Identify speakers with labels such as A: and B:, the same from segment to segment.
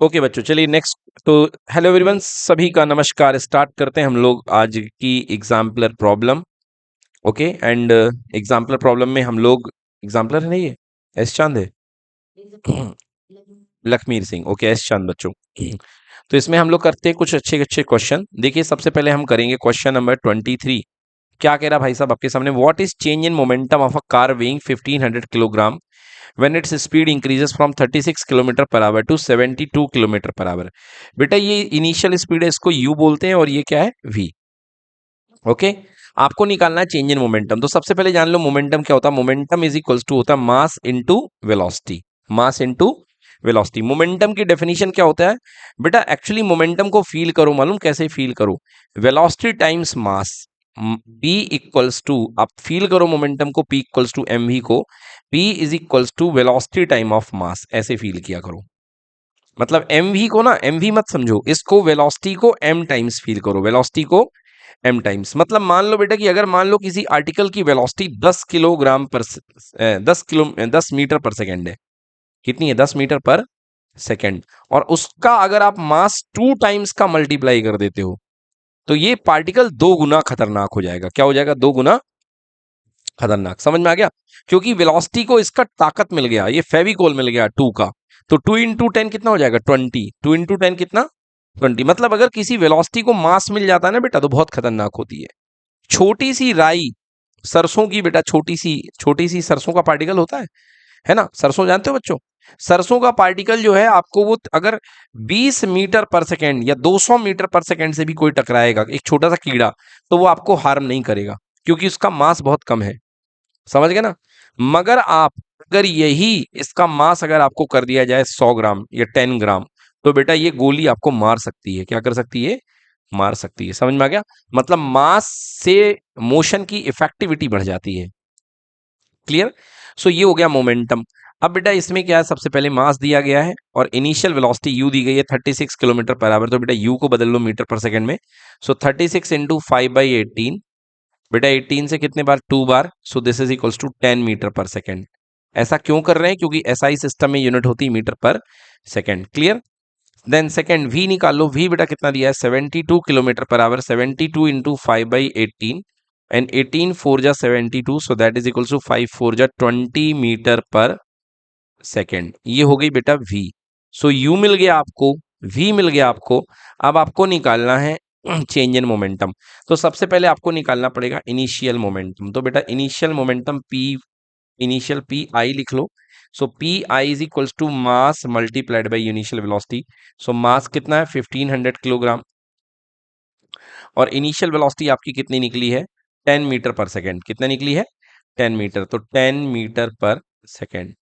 A: Okay बच्चों, चलिए next. तो हेलो एवरीवन, सभी का नमस्कार। स्टार्ट करते हैं हम लोग आज की exemplar problem. Okay, and exemplar problem में हम लोग, एग्जाम्पलर है नहीं ये, एस चांद है लखमीर सिंह। ओके, एस चांद बच्चों। तो इसमें हम लोग करते हैं कुछ अच्छे अच्छे क्वेश्चन। देखिए, सबसे पहले हम करेंगे क्वेश्चन नंबर 23। क्या कह रहा भाई साहब आपके सामने? What is change in momentum of a car weighing 1500 kilogram when its speed increases from 36 kilometre per hour to 72 kilometre per hour. बेटा ये इनिशियल स्पीड है, इसको यू बोलते हैं, और ये क्या है? वी। ओके, आपको निकालना है चेंज इन मोमेंटम। तो सबसे पहले जान लो मोमेंटम क्या होता है। मोमेंटम इज इक्वल्स टू होता है मास इनटू वेलोसिटी। मास इनटू वेलोसिटी। मोमेंटम की डेफिनेशन क्या होता है बेटा? एक्चुअली मोमेंटम को फील करो, मालूम कैसे फील करो? Velocity times mass. P equals to, आप फील करो मोमेंटम को, P equals to m v को, P is equals to velocity time of mass, ऐसे फील किया करो। मतलब एम वी को ना एम वी मत समझो, इसको वेलोसिटी को एम टाइम्स फील करो, वेलोसिटी को एम टाइम्स। मतलब मान लो बेटा कि अगर मान लो किसी आर्टिकल की वेलोसिटी 10 किलोग्राम पर 10 मीटर पर सेकेंड है। कितनी है? 10 मीटर पर सेकेंड। और उसका अगर आप मास 2 टाइम्स का मल्टीप्लाई कर देते हो, तो ये पार्टिकल 2 गुना खतरनाक हो जाएगा। क्या हो जाएगा? 2 गुना खतरनाक। समझ में आ गया? क्योंकि वेलोसिटी को इसका ताकत मिल गया, ये फेविकोल मिल गया 2 का। तो 2 इंटू 10 कितना हो जाएगा? 20। 2 इंटू 10 कितना? 20। मतलब अगर किसी वेलोसिटी को मास मिल जाता है ना बेटा, तो बहुत खतरनाक होती है। छोटी सी राई, सरसों की बेटा, छोटी सी सरसों का पार्टिकल होता है ना? सरसों जानते हो बच्चों? सरसों का पार्टिकल जो है, आपको वो अगर 20 मीटर पर सेकेंड या 200 मीटर पर सेकेंड से भी कोई टकराएगा, एक छोटा सा कीड़ा, तो वो आपको हार्म नहीं करेगा, क्योंकि उसका मास बहुत कम है। समझ गए ना? मगर आप, अगर यही इसका मास अगर आपको कर दिया जाए 100 ग्राम या 10 ग्राम, तो बेटा ये गोली आपको मार सकती है। क्या कर सकती है? मार सकती है। समझ में आ गया? मतलब मास से मोशन की इफेक्टिविटी बढ़ जाती है। क्लियर? सो ये हो गया मोमेंटम। अब बेटा इसमें क्या है? सबसे पहले मास दिया गया है और इनिशियल वेलोसिटी यू दी गई है 36 किलोमीटर पर आवर। तो बेटा यू को बदल लो मीटर पर सेकंड में। So 36 into 5/18। बेटा 18 से कितने बार? 2 बार। So this is equals to 10 metre per second. ऐसा क्यों कर रहे हैं? क्योंकि एसआई सिस्टम में यूनिट होती है metre per second. Clear? Then second v निकाल लो। वी बेटा कितना दिया है? 72 kilometre per our. 72 into 5/18 and 18 4 जा 72, so that is equals to 5 4 जा 20 मीटर पर सेकंड। ये हो गई बेटा वी। सो यू मिल गया आपको, वी मिल गया आपको। अब आपको निकालना है चेंज इन मोमेंटम। तो सबसे पहले आपको निकालना पड़ेगा इनिशियल मोमेंटम। तो बेटा initial momentum P, initial P I लिख लो। So P I is equals to mass multiplied by initial velocity. So mass कितना है? 1500 किलोग्राम। और इनिशियल वेलोसिटी आपकी कितनी निकली है? 10 मीटर पर सेकेंड। कितना निकली है? 10 मीटर। तो 10 मीटर पर सेकेंड।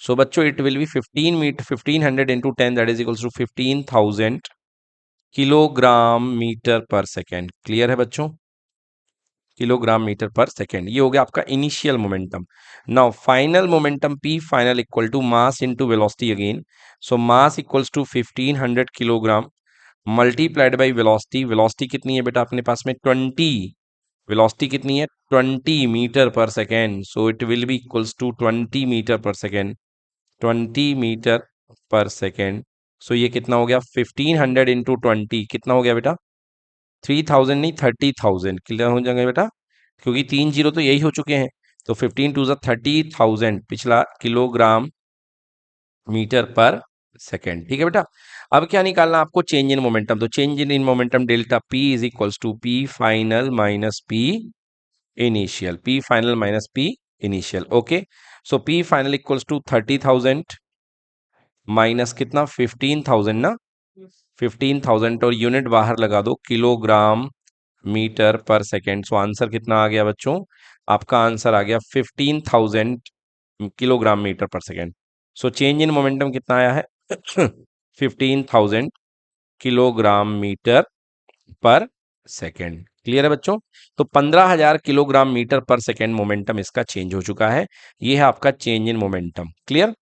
A: सो बच्चों it will be 1500 into 10, that is equals to 15,000 kilogram metre per second. Clear है बच्चों? Kilogram metre per second. ये हो गया आपका initial momentum. Now final momentum p final equal to mass into velocity again. So mass equals to 1500 kilogram multiplied by velocity. Velocity कितनी है बेटा अपने पास में? 20। वेलोसिटी कितनी है? 20 metre per second. So it will be equals to 20 metre per second. 20 metre per second. So ये कितना हो गया? 1500 इंटू 20 कितना हो गया बेटा? 3000 नहीं, 30,000। क्लियर हो जाएगा बेटा? क्योंकि 3 जीरो तो यही हो चुके हैं। तो 15 टू 30,000 पिछला किलोग्राम मीटर पर सेकेंड। ठीक है बेटा? अब क्या निकालना आपको? Change in momentum. तो change in momentum delta P is equals to P final minus P initial. P final minus P initial. Okay, so P final equals to 30,000 minus कितना? 15,000 ना, 15,000। और यूनिट बाहर लगा दो, kilogram metre per second. So answer कितना आ गया बच्चों? आपका आंसर आ गया 15,000 kilogram metre per second. So change in momentum कितना आया है? 15,000 kilogram metre per second. Clear है बच्चों? तो 15,000 kilogram metre per second momentum इसका चेंज हो चुका है। ये है आपका चेंज इन मोमेंटम। क्लियर?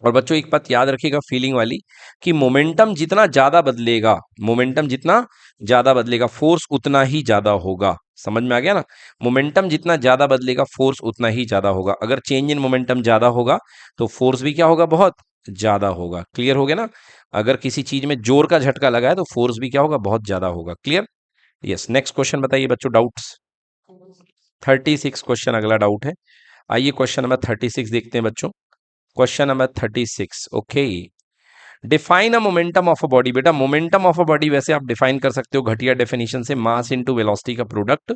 A: और बच्चों एक बात याद रखिएगा फीलिंग वाली, कि मोमेंटम जितना ज्यादा बदलेगा, मोमेंटम जितना ज्यादा बदलेगा, फोर्स उतना ही ज्यादा होगा। समझ में आ गया ना? मोमेंटम जितना ज्यादा बदलेगा, फोर्स उतना ही ज्यादा होगा। अगर चेंज इन मोमेंटम ज्यादा होगा, तो फोर्स भी क्या होगा? बहुत। ज्यादा होगा। क्लियर हो गया ना? अगर किसी चीज में जोर का झटका लगा है तो फोर्स भी क्या होगा, बहुत ज्यादा होगा। क्लियर? यस। नेक्स्ट क्वेश्चन बताइए बच्चों, डाउट्स? 36 क्वेश्चन अगला डाउट है। आइए क्वेश्चन नंबर 36 देखते हैं बच्चों। Question number 36, okay. Define a momentum of a body. बेटा मोमेंटम ऑफ अ बॉडी वैसे आप डिफाइन कर सकते हो घटिया डेफिनेशन से, मास इनटू वेलोसिटी का प्रोडक्ट,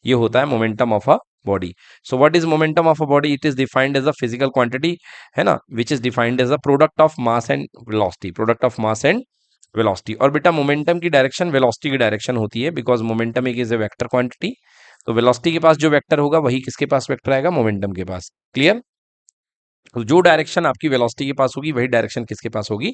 A: ये होता है momentum of a body. So what is momentum of a body? It is defined as a physical quantity, है ना, which is defined as a product of mass and velocity, product of mass and velocity. और बेटा momentum की direction velocity की direction होती है, because momentum एक is a vector quantity. तो वेलोसिटी के पास जो वेक्टर होगा वही किसके पास वेक्टर आएगा, मोमेंटम के पास। क्लियर? तो जो डायरेक्शन आपकी वेलोसिटी के पास होगी वही डायरेक्शन किसके पास होगी,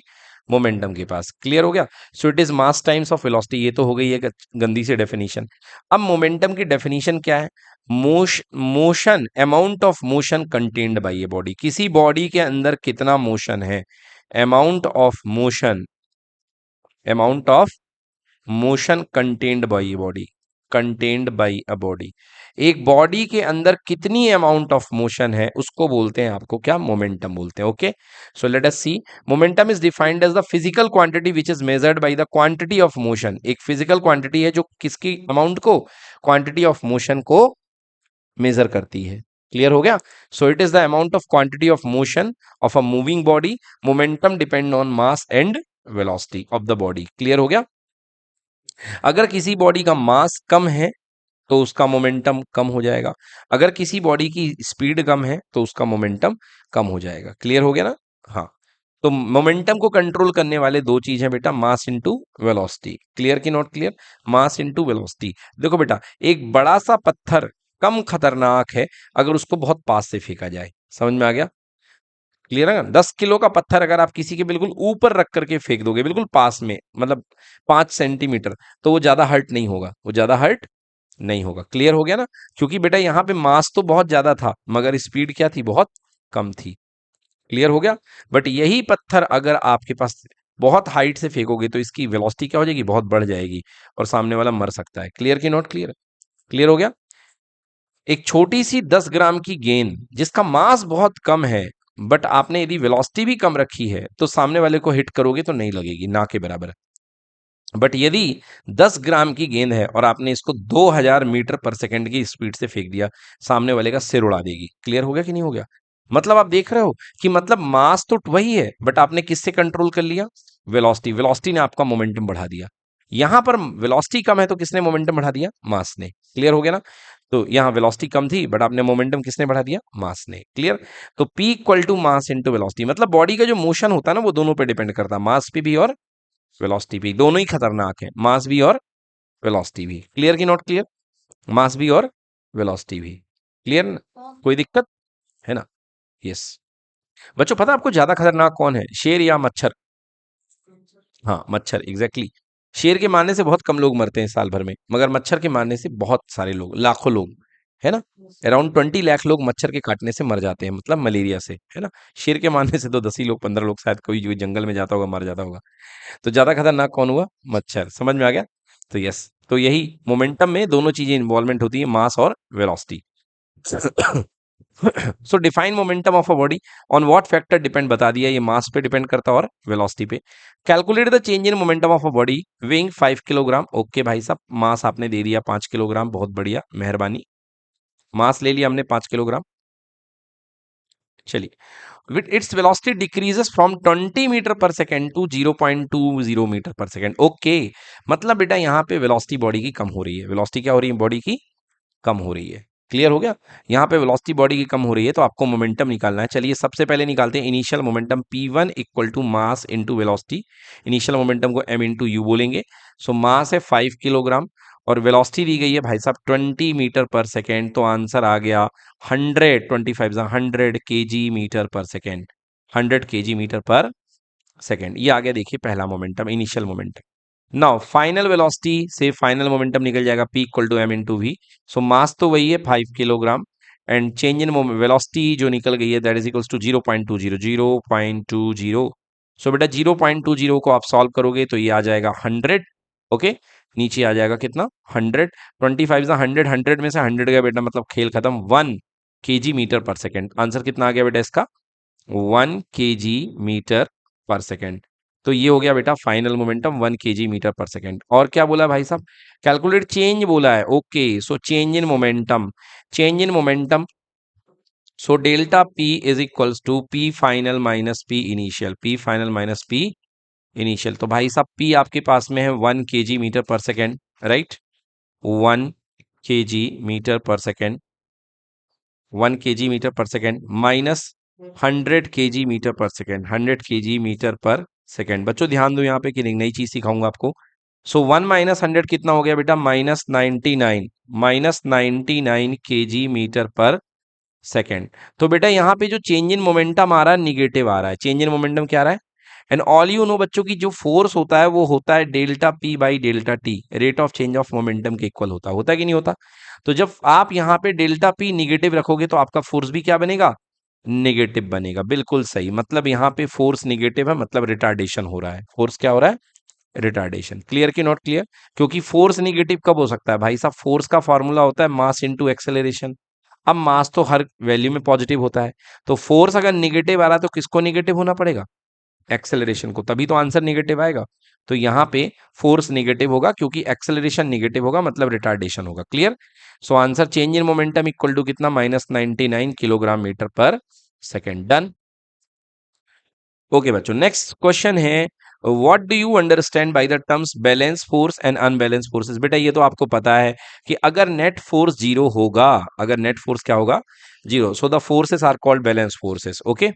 A: मोमेंटम के पास। क्लियर हो गया? So it is mass times of velocity. ये तो हो गई एक गंदी सी डेफिनेशन। अब मोमेंटम की डेफिनेशन क्या है? Motion, amount of motion contained by a body. किसी बॉडी के अंदर कितना मोशन है, amount of motion, amount of motion contained by a body, contained by a body. एक बॉडी के अंदर कितनी अमाउंट ऑफ मोशन है उसको बोलते हैं आपको क्या, मोमेंटम बोलते हैं। Okay, so let us see. Momentum is defined as the physical quantity which is measured by the quantity of motion. एक फिजिकल क्वांटिटी है जो किसकी अमाउंट को, क्वांटिटी ऑफ मोशन को मेजर करती है। क्लियर हो गया? So it is the amount of quantity of motion of a moving body. Momentum depend on mass and velocity of the body. Clear हो गया? अगर किसी बॉडी का मास कम है तो उसका मोमेंटम कम हो जाएगा, अगर किसी बॉडी की स्पीड कम है तो उसका मोमेंटम कम हो जाएगा। क्लियर हो गया ना? हाँ। तो मोमेंटम को कंट्रोल करने वाले दो चीज है बेटा, मास इनटू वेलोसिटी। क्लियर की not clear? Mass into velocity. देखो बेटा, एक बड़ा सा पत्थर कम खतरनाक है अगर उसको बहुत पास से फेंका जाए। समझ में आ गया? क्लियर है ना? 10 किलो का पत्थर अगर आप किसी के बिल्कुल ऊपर रख करके फेंक दोगे, बिल्कुल पास में, मतलब 5 सेंटीमीटर, तो वो ज्यादा हर्ट नहीं होगा, वो ज्यादा हर्ट नहीं होगा। क्लियर हो गया ना? क्योंकि बेटा यहाँ पे मास तो बहुत ज्यादा था मगर स्पीड क्या थी, बहुत कम थी। क्लियर हो गया? बट यही पत्थर अगर आपके पास बहुत हाइट से फेंकोगे तो इसकी वेलोसिटी क्या हो जाएगी, बहुत बढ़ जाएगी और सामने वाला मर सकता है। क्लियर की नॉट क्लियर? क्लियर हो गया? एक छोटी सी 10 ग्राम की गेंद जिसका मास बहुत कम है, बट आपने यदि वेलोसिटी भी कम रखी है तो सामने वाले को हिट करोगे तो नहीं लगेगी, ना के बराबर। बट यदि 10 ग्राम की गेंद है और आपने इसको 2000 मीटर पर सेकंड की स्पीड से फेंक दिया, सामने वाले का सिर उड़ा देगी। क्लियर हो गया कि नहीं हो गया? मतलब आप देख रहे हो कि मतलब मास तो वही है बट आपने किससे कंट्रोल कर लिया, वेलोसिटी। वेलोसिटी ने आपका मोमेंटम बढ़ा दिया। यहां पर वेलोसिटी कम है तो किसने मोमेंटम बढ़ा दिया, मास ने। क्लियर हो गया ना? तो यहाँ वेलोसिटी कम थी बट आपने मोमेंटम किसने बढ़ा दिया, मास ने। क्लियर? तो P equal to mass into velocity, मतलब बॉडी का जो मोशन होता है ना वो दोनों पे डिपेंड करता है, मास पे भी और वेलोसिटी भी। दोनों ही खतरनाक है, मास भी और वेलोसिटी भी। क्लियर की नॉट क्लियर? मास भी और वेलोसिटी भी। क्लियर? कोई दिक्कत है ना? यस। बच्चों पता है आपको ज्यादा खतरनाक कौन है, शेर या मच्छर? हाँ, मच्छर, एग्जैक्टली exactly। शेर के मारने से बहुत कम लोग मरते हैं साल भर में, मगर मच्छर के मारने से बहुत सारे लोग, लाखों लोग, है ना। अराउंड 20 लाख लोग मच्छर के काटने से मर जाते हैं, मतलब मलेरिया से, है ना। शेर के मारने से तो 10 ही लोग, 15 लोग, शायद कोई जो जंगल में जाता होगा मर जाता होगा। तो ज्यादा खतरनाक कौन हुआ, मच्छर। समझ में आ गया? तो यस, तो यही मोमेंटम में दोनों चीजें इन्वॉल्वमेंट होती है, मास और velocity. So define momentum of a body on what factor depend, बता दिया, ये मास पे डिपेंड करता है और वेलोसिटी पे। Calculate the change in momentum of a body weighing 5 kilogram. Okay भाई साहब, मास आपने दे दिया 5 किलोग्राम, बहुत बढ़िया, मेहरबानी। मास ले लिया हमने 5 किलोग्राम। चलिए, with its velocity decreases from 20 metre per second to 0.20 metre per second. Okay, मतलब बेटा यहाँ पे वेलोसिटी बॉडी की कम हो रही है। वेलोसिटी क्या हो रही है, बॉडी की कम हो रही है। क्लियर हो गया? यहाँ पे वेलोसिटी बॉडी की कम हो रही है तो आपको मोमेंटम निकालना है। चलिए सबसे पहले निकालते हैं initial momentum, P1 equal to mass into velocity. Initial momentum को M इंटू यू बोलेंगे। सो मास है 5 किलोग्राम और वेलोसिटी दी गई है भाई साहब 20 मीटर पर सेकेंड, तो आंसर आ गया 100 केजी मीटर पर सेकेंड। ये आ गया, देखिए पहला momentum, initial momentum. Now final velocity से फाइनल मोमेंटम निकल जाएगा P equal to M into V. So mass तो वही है 5 kilogram, and change in velocity जो निकल गई है that is equals to 0.20। So बेटा 0.20 को आप सॉल्व करोगे तो ये आ जाएगा 100। ओके, नीचे आ जाएगा कितना, 100। 25 से 100, 100 में से 100 गया बेटा, मतलब खेल खत्म, 1 KG metre per second. Answer कितना आ गया बेटा इसका, 1 kg/s। तो ये हो गया बेटा फाइनल मोमेंटम 1 kg/s। और क्या बोला भाई साहब, कैलकुलेट चेंज बोला है। Okay, so change in momentum, change in momentum, so delta P is equals to P final minus P initial, P final minus P initial. तो भाई साहब पी आपके पास में है 1 kg/s, right, 1 kg/s, 1 kg/s minus 100 kg/s, 100 kg/s। बच्चों ध्यान दो यहाँ पे कि नई चीज सिखाऊंगा आपको। सो 1 - 100 कितना हो गया बेटा, -99, -99 kg/s। तो बेटा यहाँ पे जो चेंज इन मोमेंटम आ रहा है निगेटिव आ रहा है। चेंज इन मोमेंटम क्या आ रहा है, एंड ऑल यू नो बच्चों की जो फोर्स होता है वो होता है delta P by delta T, rate of change of momentum के इक्वल होता है कि नहीं होता। तो जब आप यहाँ पे डेल्टा पी निगेटिव रखोगे तो आपका फोर्स भी क्या बनेगा, निगेटिव बनेगा। बिल्कुल सही, मतलब यहाँ पे फोर्स निगेटिव है, मतलब रिटार्डेशन हो रहा है। फोर्स क्या हो रहा है, रिटार्डेशन। क्लियर कि नॉट क्लियर, क्योंकि फोर्स निगेटिव कब हो सकता है भाई साहब, फोर्स का फॉर्मूला होता है मास इनटू एक्सेलरेशन। अब मास तो हर वैल्यू में पॉजिटिव होता है, तो फोर्स अगर निगेटिव आ रहा है तो किसको निगेटिव होना पड़ेगा, एक्सेलरेशन को, तभी तो आंसर निगेटिव आएगा। तो यहाँ पे फोर्स निगेटिव होगा क्योंकि एक्सेलरेशन निगेटिव होगा, मतलब रिटार्डेशन होगा। Clear, so answer change in momentum equal to कितना, -99 kg/s। डन। ओके बच्चों, नेक्स्ट क्वेश्चन है, what do you understand by the terms balance force and unbalance forces. बेटा ये तो आपको पता है कि अगर नेट फोर्स जीरो होगा, अगर नेट फोर्स क्या होगा, zero, so the forces are called balance forces. Okay,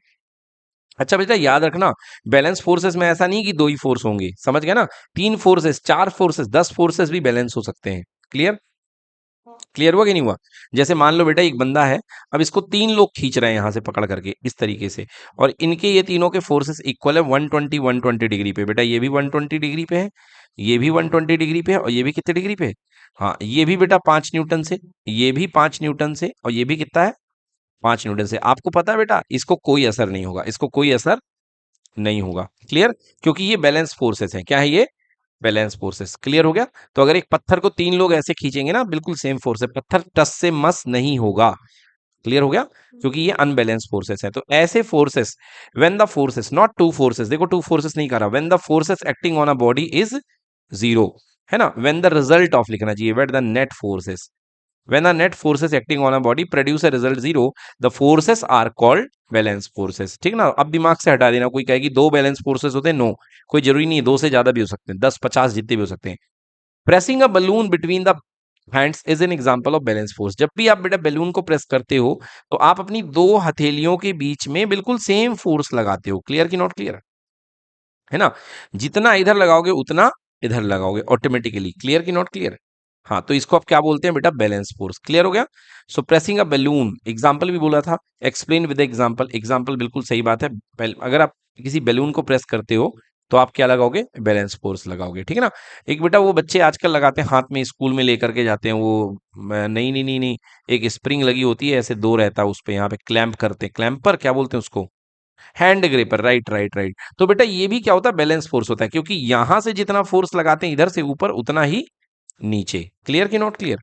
A: अच्छा बेटा याद रखना, बैलेंस फोर्सेस में ऐसा नहीं कि दो ही फोर्स होंगे, समझ गए ना, तीन फोर्सेस, चार फोर्सेस, 10 फोर्सेस भी बैलेंस हो सकते हैं। क्लियर, क्लियर हुआ कि नहीं हुआ। जैसे मान लो बेटा एक बंदा है, अब इसको तीन लोग खींच रहे हैं यहां से पकड़ करके इस तरीके से, और इनके ये तीनों के फोर्सेस इक्वल है 120 डिग्री पे। बेटा ये भी 120 डिग्री पे है, ये भी 120 डिग्री पे है, और ये भी कितने डिग्री पे है, हाँ ये भी बेटा 5 न्यूटन से, ये भी 5 न्यूटन से, और ये भी कितना है, 5 न्यूटन से। आपको पता है बेटा इसको कोई असर नहीं होगा, इसको कोई असर नहीं होगा। क्लियर, क्योंकि ये बैलेंस फोर्सेस हैं। क्या है ये, बैलेंस फोर्सेस। क्लियर हो गया। तो अगर एक पत्थर को तीन लोग ऐसे खींचेंगे ना, बिल्कुल सेम फोर्स है, पत्थर टस से मस नहीं होगा। क्लियर हो गया, क्योंकि ये अनबैलेंस फोर्सेस है। तो ऐसे forces, when the forces, not two forces, देखो टू फोर्सेस नहीं कर रहा, when the forces acting on a body is zero, है ना, व्हेन द रिजल्ट ऑफ लिखना चाहिए, when the net forces, when a net forces acting on a body produce a result zero, the forces are called balance forces. ठीक ना, अब दिमाग से हटा देना, कोई कहेगी दो बैलेंस फोर्सेस होते हैं, नो, कोई जरूरी नहीं है, दो से ज्यादा भी हो सकते हैं, 10 50 जितने भी हो सकते हैं। Pressing a balloon between the hands is an example of balance force. जब भी आप बेटा बैलून को प्रेस करते हो तो आप अपनी दो हथेलियों के बीच में बिल्कुल सेम फोर्स लगाते हो। क्लियर कि नॉट क्लियर, है ना, जितना इधर लगाओगे उतना इधर लगाओगे ऑटोमेटिकली। क्लियर कि नॉट क्लियर, हाँ, तो इसको आप क्या बोलते हैं बेटा, बैलेंस फोर्स। क्लियर हो गया। सो प्रेसिंग अ बैलून, एग्जांपल भी बोला था, एक्सप्लेन विद एग्जांपल, एग्जांपल बिल्कुल सही बात है। अगर आप किसी बैलून को प्रेस करते हो तो आप क्या लगाओगे, बैलेंस फोर्स लगाओगे। ठीक है ना। एक बेटा वो बच्चे आजकल लगाते हैं हाथ में, स्कूल में लेकर के जाते हैं वो, नहीं नहीं नहीं नहीं, एक स्प्रिंग लगी होती है, ऐसे दो रहता है उस पे, यहाँ पे क्लैंप करते हैं, क्लैंप पर क्या बोलते हैं उसको, हैंड ग्रेपर, राइट राइट राइट। तो बेटा ये भी क्या होता है, बैलेंस फोर्स होता है, क्योंकि यहां से जितना फोर्स लगाते हैं इधर से ऊपर उतना ही नीचे। क्लियर कि नॉट क्लियर,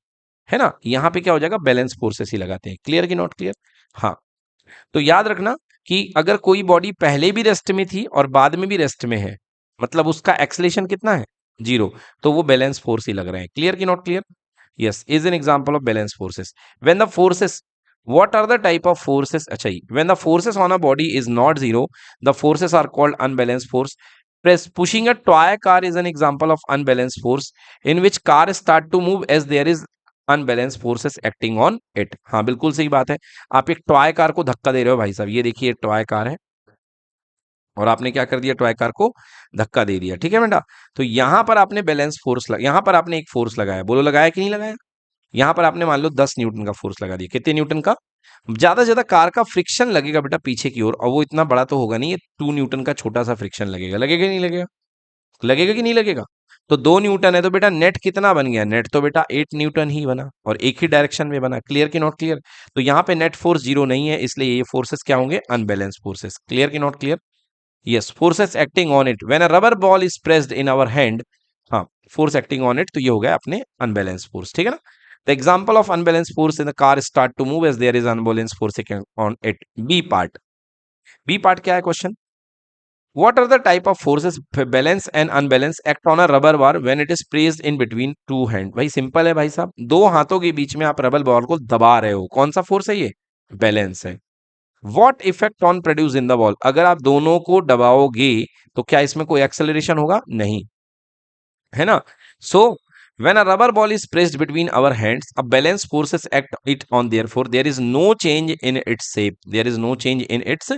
A: है ना, यहां पे क्या हो जाएगा, बैलेंस फोर्सेस ही लगाते हैं। क्लियर कि नॉट क्लियर, हाँ। तो याद रखना कि अगर कोई बॉडी पहले भी रेस्ट में थी और बाद में भी रेस्ट में है, मतलब उसका एक्सलेशन कितना है, जीरो, तो वो बैलेंस फोर्स ही लग रहे हैं। क्लियर कि not clear, yes is an example of balance forces when the forces, what are the type of forces, अच्छा when the forces on a body is not zero, the forces are called unbalanced force. Press pushing a toy car is an example of unbalanced force in which car start to move as there is unbalanced forces acting on it। हाँ बिल्कुल सही बात है, आप एक toy car को धक्का दे रहे हो भाई साहब, ये देखिए एक टॉय कार है और आपने क्या कर दिया, टॉय कार को धक्का दे दिया। ठीक है बेटा, तो यहां पर आपने बैलेंस फोर्स यहां पर आपने एक फोर्स लगाया, बोलो लगाया कि नहीं लगाया। यहां पर आपने मान लो 10 न्यूटन का फोर्स लगा दिया, कितने न्यूटन का, ज्यादा से ज्यादा कार का फ्रिक्शन लगेगा बेटा पीछे की ओर, और वो इतना बड़ा तो होगा नहीं, ये 2 न्यूटन का छोटा सा फ्रिक्शन लगेगा, लगेगा नहीं लगेगा, लगेगा कि नहीं लगेगा। तो 2 न्यूटन है तो बेटा नेट कितना बन गया, नेट तो बेटा 8 न्यूटन ही बना, और एक ही डायरेक्शन में बना। क्लियर कि नॉट क्लियर, तो यहाँ पे नेट फोर्स जीरो नहीं है, इसलिए ये फोर्सेस क्या होंगे, अनबैलेंस फोर्सेस। क्लियर कि not clear, yes, forces acting on it when a rubber ball is pressed in our hand, हाँ, फोर्स एक्टिंग ऑन इट, तो ये हो गया अपने अनबैलेंस फोर्स। ठीक है ना। The example of unbalance force in the car start to move as there is unbalance force on it, B part. B part क्या है question, What are the type of forces balance and unbalance act on a rubber bar when it is placed in between two hand? भाई simple है भाई साहब, दो हाथों के बीच में आप रबर बॉल को दबा रहे हो, कौन सा फोर्स है ये, बैलेंस है। What effect on produce in the ball? अगर आप दोनों को दबाओगे तो क्या इसमें कोई एक्सेलरेशन होगा, नहीं, है ना। सो when a rubber ball is pressed between our hands, a balance forces act it on, therefore there is no change in its shape, there is no change in its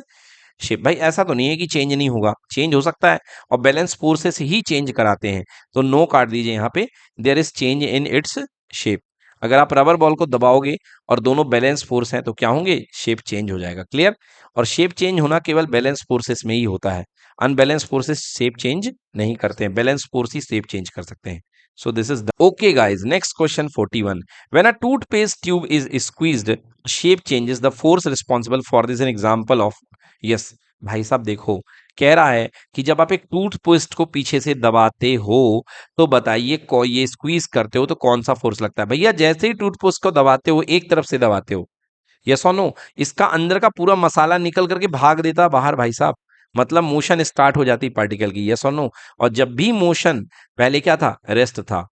A: shape. भाई ऐसा तो नहीं है कि चेंज नहीं होगा, change हो सकता है, और बैलेंस फोर्सेस ही चेंज कराते हैं, तो नो काट दीजिए यहाँ पे, there is change in its shape. अगर आप रबर बॉल को दबाओगे और दोनों बैलेंस फोर्स हैं तो क्या होंगे, शेप चेंज हो जाएगा, क्लियर। और शेप चेंज होना केवल बैलेंस फोर्सेस में ही होता है, अनबैलेंस फोर्सेस शेप चेंज नहीं करते हैं, बैलेंस फोर्स ही शेप चेंज कर सकते हैं। So this is the okay guys, next question 41, when a toothpaste tube is squeezed, shape changes, the force responsible for this an example of, yes भाई साहब देखो, कह रहा है कि जब आप एक टूथपेस्ट को पीछे से दबाते हो तो बताइए को ये स्क्वीज करते हो तो कौन सा फोर्स लगता है। भैया जैसे ही टूथपेस्ट को दबाते हो एक तरफ से दबाते हो, यस और नो, इसका अंदर का पूरा मसाला निकल करके भाग देता बाहर भाई साहब, मतलब मोशन स्टार्ट हो जाती पार्टिकल की, यस और नो। और जब भी मोशन, पहले क्या था, रेस्ट था,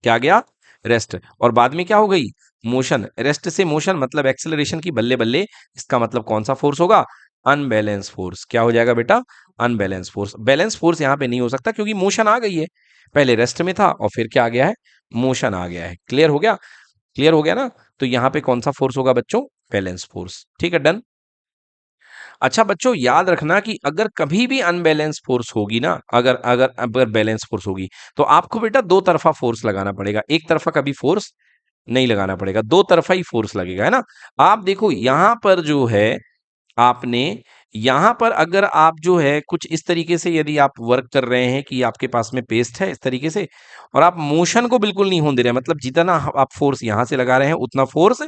A: क्या गया, रेस्ट, और बाद में क्या हो गई, मोशन, रेस्ट से मोशन मतलब एक्सेलरेशन की, बल्ले बल्ले, इसका मतलब कौन सा फोर्स होगा, अनबैलेंस फोर्स। क्या हो जाएगा बेटा, अनबैलेंस फोर्स। बैलेंस फोर्स यहां पे नहीं हो सकता क्योंकि मोशन आ गई है, पहले रेस्ट में था और फिर क्या आ गया है, मोशन आ गया है, क्लियर हो गया, क्लियर हो गया ना। तो यहां पे कौन सा फोर्स होगा बच्चों, बैलेंस फोर्स, ठीक है, डन। अच्छा बच्चों याद रखना कि अगर कभी भी अनबैलेंस फोर्स होगी ना, अगर अगर अगर बैलेंस फोर्स होगी तो आपको बेटा दो तरफा फोर्स लगाना पड़ेगा, एक तरफा कभी फोर्स नहीं लगाना पड़ेगा, दो तरफा ही फोर्स लगेगा, है ना। आप देखो यहां पर जो है, आपने यहां पर अगर आप जो है कुछ इस तरीके से यदि आप वर्क कर रहे हैं कि आपके पास में पेस्ट है इस तरीके से, और आप मोशन को बिल्कुल नहीं होने दे रहे हैं, मतलब जितना आप फोर्स यहां से लगा रहे हैं उतना फोर्स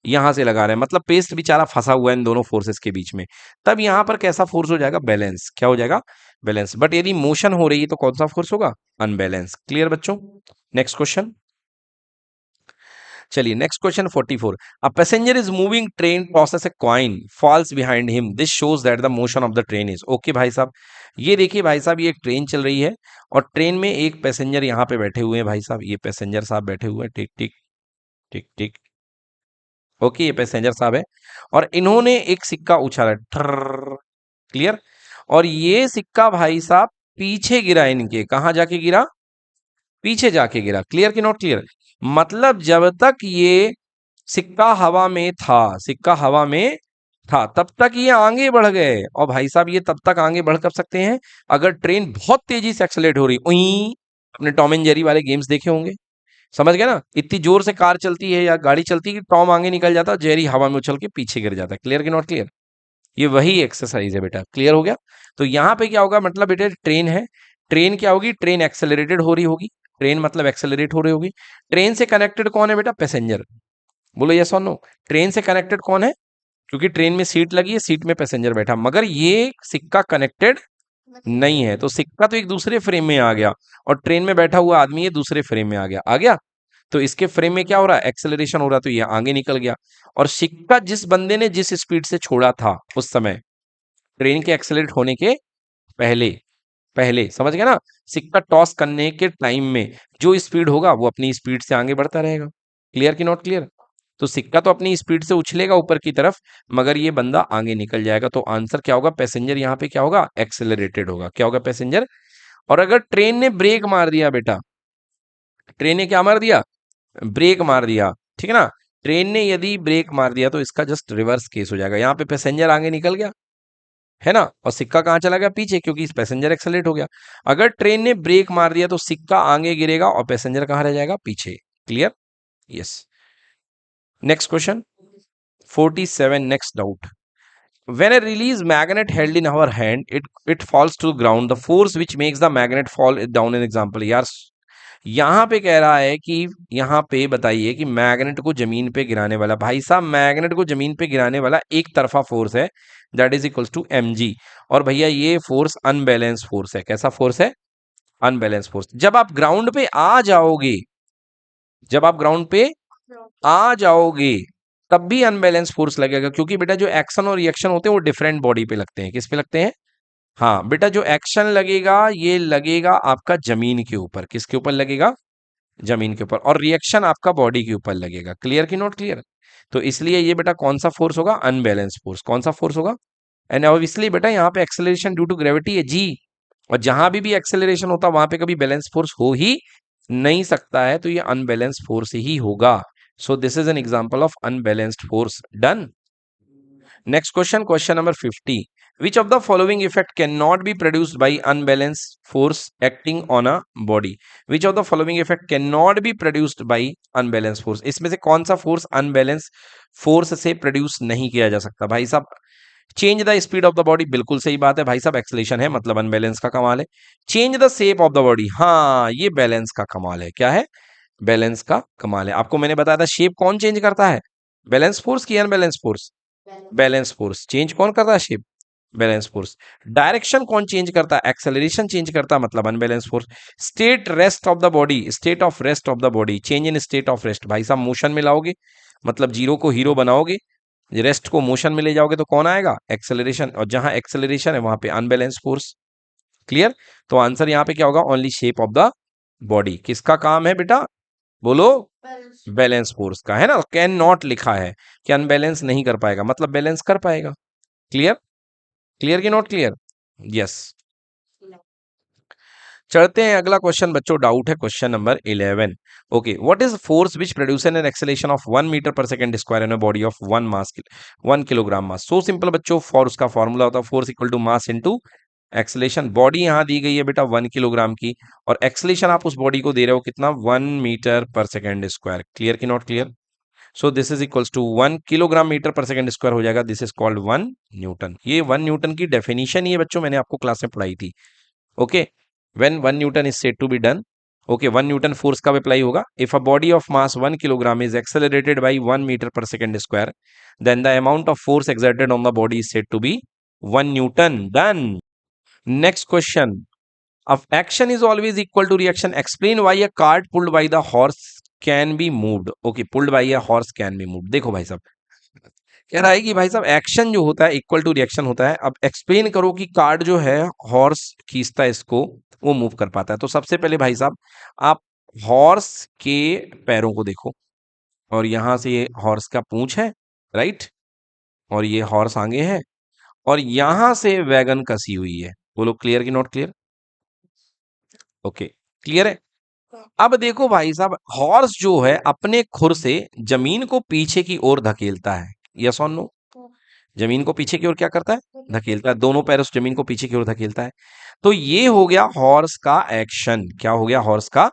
A: यहां से लगा रहे हैं, मतलब पेस्ट बेचारा फंसा हुआ है इन दोनों फोर्सेस के बीच में, तब यहां पर कैसा फोर्स हो जाएगा, बैलेंस, क्या हो जाएगा, बैलेंस। बट यदि मोशन हो रही है तो कौन सा फोर्स होगा, अनबैलेंस, क्लियर बच्चों। नेक्स्ट क्वेश्चन, चलिए next question 44, a passenger is moving train tosses a coin falls behind him, this shows that the motion of the train is, okay भाई साहब, ये देखिए भाई साहब, ये एक ट्रेन चल रही है और ट्रेन में एक पैसेंजर यहाँ पे बैठे हुए हैं भाई साहब, ये पैसेंजर साहब बैठे हुए हैं, टिक टिक टिक टिक, ओके ये पैसेंजर साहब है, और इन्होंने एक सिक्का उछाला, ठर्र, क्लियर, और ये सिक्का भाई साहब पीछे गिरा, इनके कहा जाके गिरा, पीछे जाके गिरा, क्लियर कि नॉट क्लियर। मतलब जब तक ये सिक्का हवा में था, सिक्का हवा में था, तब तक ये आगे बढ़ गए, और भाई साहब ये तब तक आगे बढ़ कर सकते हैं अगर ट्रेन बहुत तेजी से एक्सेलेरेट हो रही, उई, अपने टॉम एंड जेरी वाले गेम्स देखे होंगे, समझ गए ना, इतनी जोर से कार चलती है या गाड़ी चलती है कि टॉम आगे निकल जाता है, जेरी हवा में उछल के पीछे गिर जाता है, क्लियर कि नॉट क्लियर। ये वही एक्सरसाइज है बेटा, क्लियर हो गया। तो यहाँ पे क्या होगा, मतलब बेटा ट्रेन है, ट्रेन क्या होगी, ट्रेन एक्सेलरेटेड हो रही होगी, ट्रेन मतलब एक्सेलरेट हो रही होगी, ट्रेन से कनेक्टेड कौन है बेटा, पैसेंजर, बोलो यस और नो, ट्रेन से कनेक्टेड कौन है, क्योंकि ट्रेन में सीट लगी है, सीट में पैसेंजर बैठा, मगर ये सिक्का कनेक्टेड नहीं है, तो सिक्का तो एक दूसरे फ्रेम में आ गया और ट्रेन में बैठा हुआ आदमी ये दूसरे फ्रेम में आ गया, आ गया। तो इसके फ्रेम में क्या हो रहा है, एक्सेलरेशन हो रहा है, तो ये आगे निकल गया, और सिक्का जिस बंदे ने जिस स्पीड से छोड़ा था उस समय, ट्रेन के एक्सेलरेट होने के पहले, पहले समझ गया ना, सिक्का टॉस करने के टाइम में जो स्पीड होगा वो अपनी स्पीड से आगे बढ़ता रहेगा, क्लियर कि नॉट क्लियर। तो सिक्का तो अपनी स्पीड से उछलेगा ऊपर की तरफ, मगर ये बंदा आगे निकल जाएगा, तो आंसर क्या होगा, पैसेंजर यहाँ पे क्या होगा, एक्सेलरेटेड होगा, क्या होगा, पैसेंजर। और अगर ट्रेन ने ब्रेक मार दिया बेटा, ट्रेन ने क्या मार दिया, ब्रेक मार दिया, ठीक है ना, ट्रेन ने यदि ब्रेक मार दिया तो इसका जस्ट रिवर्स केस हो जाएगा, यहाँ पे पैसेंजर आगे निकल गया, है ना, और सिक्का कहाँ चला गया, पीछे, क्योंकि इस पैसेंजर एक्सेलरेट हो गया। अगर ट्रेन ने ब्रेक मार दिया तो सिक्का आगे गिरेगा और पैसेंजर कहाँ रह जाएगा, पीछे, clear, yes. Next question 47, next doubt, when a release magnet held in our hand it falls to the ground, the force which makes the magnet fall down, an example, यार यहाँ पे कह रहा है कि यहाँ पे बताइए कि मैग्नेट को जमीन पे गिराने वाला, भाई साहब मैग्नेट को जमीन पे गिराने वाला एक तरफा फोर्स है, that is equals to mg, और भैया ये फोर्स अनबैलेंस फोर्स है, कैसा फोर्स है, अनबैलेंस फोर्स। जब आप ग्राउंड पे आ जाओगे, जब आप ग्राउंड पे आ जाओगे तब भी अनबैलेंस फोर्स लगेगा, क्योंकि बेटा जो एक्शन और रिएक्शन होते हैं वो डिफरेंट बॉडी पे लगते हैं। किस पे लगते हैं? हाँ बेटा, जो एक्शन लगेगा ये लगेगा आपका जमीन के ऊपर। किसके ऊपर लगेगा? जमीन के ऊपर। और रिएक्शन आपका बॉडी के ऊपर लगेगा। क्लियर कि नॉट क्लियर? तो इसलिए ये बेटा कौन सा फोर्स होगा? Unbalance force. कौन सा फोर्स होगा? एंड ऑब्वियसली बेटा यहाँ पे एक्सेलरेशन ड्यू टू ग्रेविटी है जी, और जहां भी एक्सेलरेशन होता है वहां पे कभी बैलेंस फोर्स हो ही नहीं सकता है, तो ये अनबैलेंस फोर्स ही होगा। सो this is an example of unbalanced force. Done. Next question, question number 50। Which of the following effect cannot be produced by unbalanced force acting on a body? Which of the following effect cannot be produced by unbalanced force? इसमें से कौन सा force unbalance force से produce नहीं किया जा सकता? भाई साहब, change the speed of the body, बिल्कुल सही बात है भाई साहब, एक्सलेशन है मतलब अनबैलेंस का कमाल है। Change the shape of the body, हाँ ये बैलेंस का कमाल है। क्या है? बैलेंस का कमाल है। आपको मैंने बताया था शेप कौन चेंज करता है? बैलेंस फोर्स की unbalance force? Balance force. Change कौन करता है शेप? Balance force. डायरेक्शन कौन चेंज करता है? एक्सेलरेशन चेंज करता है मतलब unbalance force. State rest of the body, state of rest of the body, change in state of rest, भाई साहब मोशन में लाओगे मतलब जीरो को हीरो बनाओगे, रेस्ट को मोशन में ले जाओगे तो कौन आएगा? एक्सेलरेशन। और जहां एक्सेलरेशन है वहां पे अनबैलेंस फोर्स। क्लियर? तो आंसर यहाँ पे क्या होगा? Only shape of the body. किसका काम है बेटा? बोलो। बैलेंस फोर्स का है ना। कैन नॉट लिखा है कि अनबैलेंस नहीं कर पाएगा, मतलब बैलेंस कर पाएगा। क्लियर? क्लियर की नॉट क्लियर? यस। चलते हैं अगला क्वेश्चन बच्चों, डाउट है question number 11। Okay, what is force which produce an acceleration of 1 metre per second square in a body of 1 mass 1 kilogram mass? So simple बच्चों, for उसका formula होता है force equal to mass into acceleration. Body यहां दी गई है बेटा 1 kilogram की, और एक्सेलेरेशन आप उस बॉडी को दे रहे हो कितना? 1 metre per second square. Clear की not clear? So this is equals to 1 kilogram metre per second square हो जाएगा। This is called 1 newton. ये 1 न्यूटन की डेफिनेशन ही है बच्चों, मैंने आपको क्लास में पढ़ाई थी। Okay, when 1 newton is said to be done, okay 1 newton force कब अप्लाई होगा? If a body of mass 1 kilogram is accelerated by 1 metre per second square, then the amount of force exerted on the body is said to be 1 newton. Done. Next question, of action is always equal to reaction, explain why a cart pulled by the horse can be moved. Okay, pulled by a horse can be moved। देखो भाई साहब, कह रहा है कि भाई साहब action जो होता है इक्वल टू रिएक्शन होता है। अब एक्सप्लेन करो कि कार्ड जो है हॉर्स खींचता है इसको, वो मूव कर पाता है। तो सबसे पहले भाई साहब आप हॉर्स के पैरों को देखो, और यहां से ये हॉर्स का पूंछ है, राइट, और ये हॉर्स आगे है, और यहां से वैगन कसी हुई है। बोलो क्लियर की नॉट क्लियर? ओके, क्लियर है। अब देखो भाई साहब, हॉर्स जो है अपने खुर से जमीन को पीछे की ओर धकेलता है। यस और नो? जमीन को पीछे की ओर क्या करता है? धकेलता है। दोनों पैरों से जमीन को पीछे की ओर धकेलता है। तो ये हो गया हॉर्स का एक्शन। क्या हो गया? हॉर्स का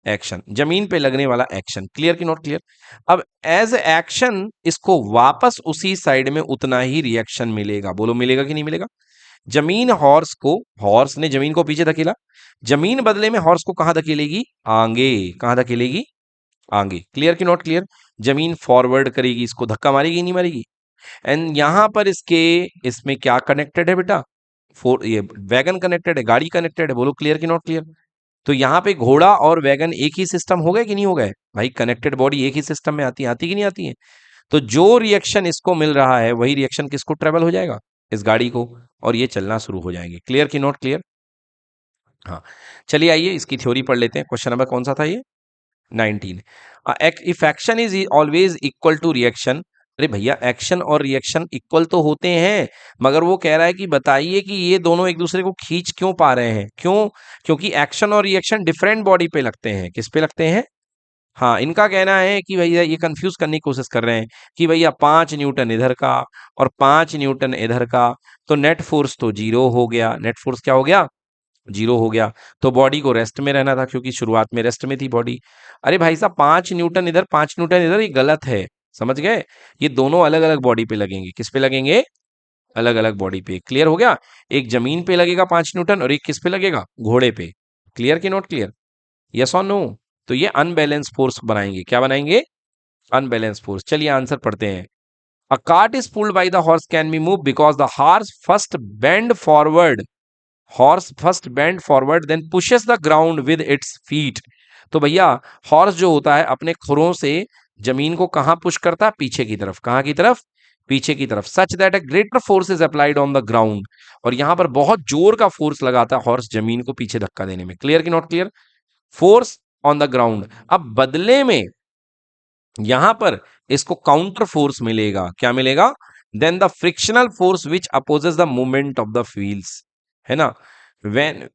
A: एक्शन, जमीन पे लगने वाला एक्शन। क्लियर की नॉट क्लियर? अब एज एक्शन इसको वापस उसी साइड में उतना ही रिएक्शन मिलेगा। बोलो मिलेगा कि नहीं मिलेगा? जमीन हॉर्स को, हॉर्स ने जमीन को पीछे धकेला, जमीन बदले में हॉर्स को कहां धकेलेगी? आगे। कहां धकेलेगी? आगे। क्लियर की नॉट क्लियर? जमीन फॉरवर्ड करेगी, इसको धक्का मारेगी नहीं मारेगी? एंड यहां पर इसके, इसमें क्या कनेक्टेड है बेटा? ये वैगन कनेक्टेड है, गाड़ी कनेक्टेड है। बोलो क्लियर की नॉट क्लियर? तो यहाँ पे घोड़ा और वैगन एक ही सिस्टम हो गए कि नहीं हो गए? भाई कनेक्टेड बॉडी एक ही सिस्टम में आती कि नहीं आती है? तो जो रिएक्शन इसको मिल रहा है वही रिएक्शन किसको ट्रेवल हो जाएगा? इस गाड़ी को, और ये चलना शुरू हो जाएंगे। क्लियर की नॉट क्लियर? हाँ, चलिए आइए इसकी थ्योरी पढ़ लेते हैं। क्वेश्चन नंबर कौन सा था ये? 19। If action is always equal to reaction, अरे भैया एक्शन और रिएक्शन इक्वल तो होते हैं, मगर वो कह रहा है कि बताइए कि ये दोनों एक दूसरे को खींच क्यों पा रहे हैं? क्यों? क्योंकि एक्शन और रिएक्शन डिफरेंट बॉडी पे लगते हैं। किस पे लगते हैं? हाँ, इनका कहना है कि भैया ये कंफ्यूज करने की कोशिश कर रहे हैं कि भैया 5 न्यूटन इधर का और 5 न्यूटन इधर का, तो नेट फोर्स तो जीरो हो गया। नेट फोर्स क्या हो गया? जीरो हो गया। तो बॉडी को रेस्ट में रहना था, क्योंकि शुरुआत में रेस्ट में थी बॉडी। अरे भाई साहब 5 न्यूटन इधर 5 न्यूटन इधर, ये गलत है। समझ गए? ये दोनों अलग अलग बॉडी पे लगेंगे। किस पे लगेंगे? अलग अलग बॉडी पे। क्लियर हो गया? एक जमीन पे लगेगा 5 न्यूटन, और एक किस पे लगेगा? घोड़े पे। क्लियर की नॉट क्लियर? यस और नो? तो ये अनबैलेंस फोर्स बनाएंगे। क्या बनाएंगे? Unbalance force. चलिए आंसर पढ़ते हैं। A cart is pulled by the horse can be move because the horse first bend forward, horse first bend forward then pushes the ground with its feet. तो भैया horse जो होता है अपने खुरों से जमीन को कहां पुश करता है? पीछे की तरफ। कहां की तरफ? पीछे की तरफ। Such that a greater force is applied on the ground, और यहां पर बहुत जोर का फोर्स लगाता है हॉर्स जमीन को पीछे धक्का देने में। क्लियर कि not clear? Force on the ground. अब बदले में यहां पर इसको काउंटर फोर्स मिलेगा। क्या मिलेगा? Then the frictional force which opposes the movement of the wheels, है ना? When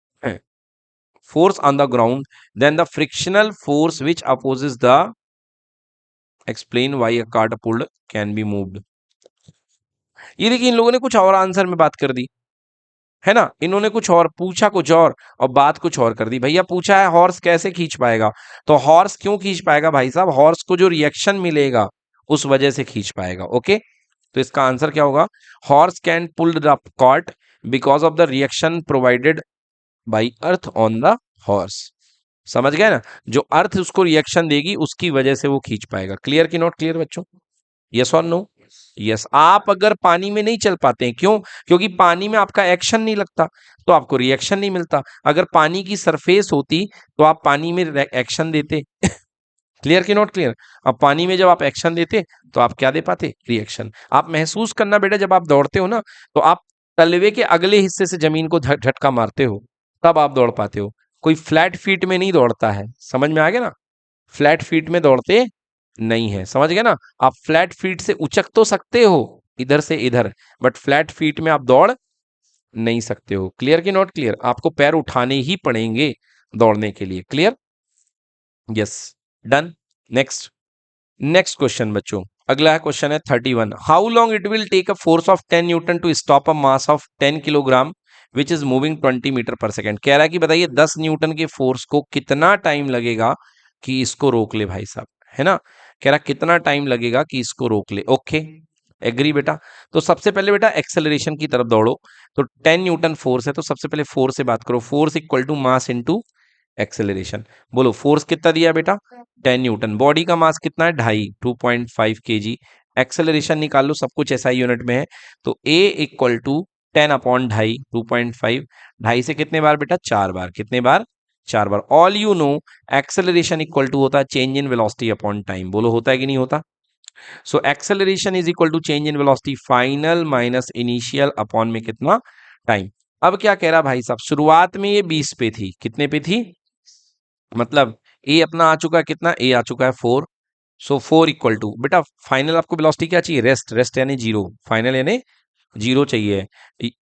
A: force on the ground, then the frictional force which opposes the, explain why a cart pulled can be moved। ये देखिए इन लोगों ने कुछ और answer में बात कर दी, है ना? इन्होंने कुछ और पूछा, कुछ और बात कुछ और कर दी। भैया पूछा है हॉर्स कैसे खींच पाएगा, तो हॉर्स क्यों खींच पाएगा भाई साहब? हॉर्स को जो रिएक्शन मिलेगा उस वजह से खींच पाएगा। ओके, तो इसका आंसर क्या होगा? Horse can pull the cart because of the reaction provided by earth on the horse. समझ गए ना? जो अर्थ उसको रिएक्शन देगी उसकी वजह से वो खींच पाएगा। क्लियर कि नॉट क्लियर बच्चों? यस और नो? यस। आप अगर पानी में नहीं चल पाते हैं, क्यों? क्योंकि पानी में आपका एक्शन नहीं लगता, तो आपको रिएक्शन नहीं मिलता। अगर पानी की सरफेस होती तो आप पानी में एक्शन देते। क्लियर कि नॉट क्लियर? अब पानी में जब आप एक्शन देते तो आप क्या दे पाते? रिएक्शन। आप महसूस करना बेटा, जब आप दौड़ते हो ना तो आप तलवे के अगले हिस्से से जमीन को झटका मारते हो, तब आप दौड़ पाते हो। कोई फ्लैट फीट में नहीं दौड़ता है। समझ में आ गया ना? फ्लैट फीट में दौड़ते नहीं है। समझ गए ना? आप फ्लैट फीट से उचक तो सकते हो इधर से इधर, बट फ्लैट फीट में आप दौड़ नहीं सकते हो। क्लियर कि नॉट क्लियर? आपको पैर उठाने ही पड़ेंगे दौड़ने के लिए। Clear? Yes. Done. Next. Next question बच्चों, अगला क्वेश्चन है 31। How long it will take a force of 10 newton to stop a mass of 10 kilogram which is moving 20 metre per second. कह रहा है कि बताइए 10 न्यूटन के फोर्स को कितना टाइम लगेगा कि इसको रोक ले भाई साहब, है ना? कह रहा कितना टाइम लगेगा कि इसको रोक ले। ओके, एग्री बेटा। तो सबसे पहले बेटा एक्सेलरेशन की तरफ दौड़ो। तो 10 न्यूटन फोर्स है, तो सबसे पहले फोर्स से बात करो। Force equal to mass into acceleration. बोलो फोर्स कितना दिया बेटा? 10 न्यूटन। बॉडी का मास कितना है? 2.5 kg। एक्सेलरेशन निकाल लो, सब कुछ ऐसा यूनिट में है। तो a इक्वल टू 10 अपॉन 2.5। 2.5 से कितने बार बेटा? 4 बार। कितने बार? 4 बार। All you know acceleration equal to होता है change in velocity upon time. बोलो होता है कि नहीं होता? So acceleration is equal to change in velocity final minus initial upon में कितना? टाइम। अब क्या कह रहा भाई साहब? शुरुआत में ये 20 पे थी। कितने पे थी? मतलब ए अपना आ चुका है कितना? ए आ चुका है 4। सो 4 इक्वल टू बेटा फाइनल आपको वेलोसिटी क्या चाहिए? रेस्ट। रेस्ट यानी जीरो। फाइनल यानी जीरो चाहिए,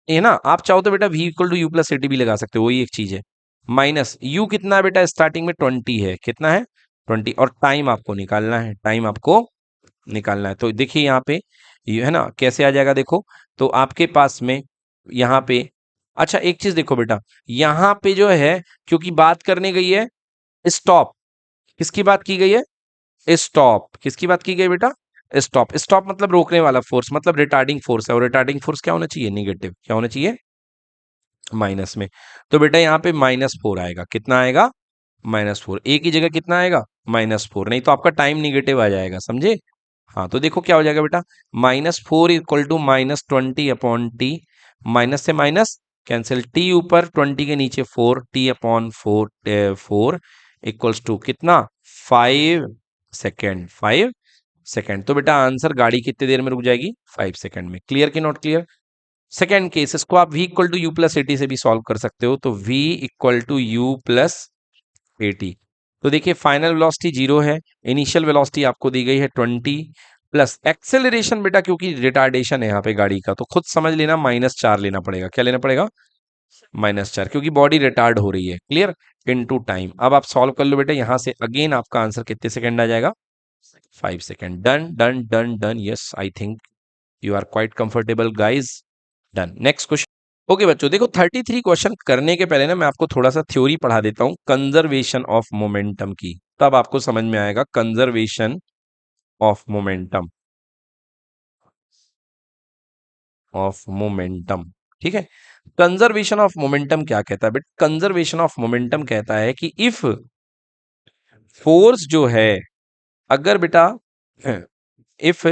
A: ये ना? आप चाहो तो बेटा v equal to U plus T भी लगा सकते हो, वही एक चीज है। माइनस u कितना है बेटा? स्टार्टिंग में 20 है। कितना है? 20। और टाइम आपको निकालना है। टाइम आपको निकालना है। तो देखिए यहाँ पे ये है ना, कैसे आ जाएगा देखो। तो आपके पास में यहाँ पे, अच्छा एक चीज देखो बेटा, यहाँ पे जो है क्योंकि बात करने गई है स्टॉप। किसकी बात की गई है? स्टॉप। किसकी बात की गई बेटा? स्टॉप। स्टॉप मतलब रोकने वाला फोर्स, मतलब रिटार्डिंग फोर्स है। और रिटार्डिंग फोर्स क्या होना चाहिए? निगेटिव। क्या होना चाहिए? माइनस में। तो बेटा यहाँ पे -4 आएगा। कितना आएगा? -4। ए की जगह कितना आएगा? -4। नहीं तो आपका टाइम निगेटिव आ जाएगा, समझे? हाँ, तो देखो क्या हो जाएगा बेटा, -4 इक्वल टू -20 अपॉन टी। माइनस से माइनस कैंसिल, टी ऊपर 20 के नीचे 4, टी अपॉन 4 इक्वल्स टू कितना? 5 सेकेंड। 5 सेकेंड। तो बेटा आंसर गाड़ी कितनी देर में रुक जाएगी? 5 सेकेंड में। क्लियर कि नॉट क्लियर? सेकेंड केस, इसको आप v equal to U plus A T से भी सॉल्व कर सकते हो। तो v equal to U plus A T. तो देखिए फाइनल वेलोसिटी 0 है, इनिशियल वेलोसिटी आपको दी गई है 20, प्लस एक्सेलरेशन बेटा क्योंकि रिटार्डेशन है यहाँ पे गाड़ी का, तो खुद समझ लेना -4 लेना पड़ेगा। क्या लेना पड़ेगा? -4, क्योंकि बॉडी रिटार्ड हो रही है। क्लियर? Into time. अब आप सॉल्व कर लो बेटा, यहां से अगेन आपका आंसर कितने सेकंड आ जाएगा? 5 second. Done done done done. Yes, I think you are quite comfortable guys. Done. Next question. Okay बच्चों देखो 33 क्वेश्चन करने के पहले ना मैं आपको थोड़ा सा थ्योरी पढ़ा देता हूं कंजर्वेशन ऑफ मोमेंटम की, तब आपको समझ में आएगा conservation of momentum. Of momentum, ठीक है? कंजर्वेशन ऑफ मोमेंटम क्या कहता है बेटा? कंजर्वेशन ऑफ मोमेंटम कहता है कि इफ फोर्स जो है, अगर बेटा if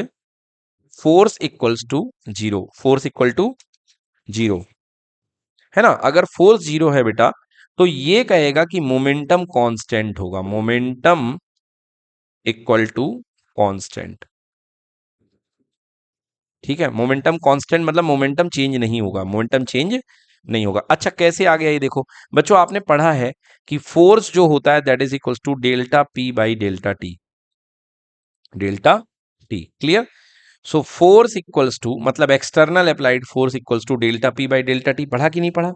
A: force equals to zero, force equal to zero, है ना? अगर फोर्स जीरो है बेटा तो ये कहेगा कि मोमेंटम कांस्टेंट होगा। Momentum equal to constant. ठीक है, मोमेंटम कांस्टेंट मतलब मोमेंटम चेंज नहीं होगा, मोमेंटम चेंज नहीं होगा। अच्छा कैसे आ गया ये देखो बच्चों, आपने पढ़ा है कि फोर्स जो होता है that is equals to delta P by delta T, delta T. Clear? So force equals to मतलब external applied force equals to delta P by delta T. पढ़ा कि नहीं पढ़ा?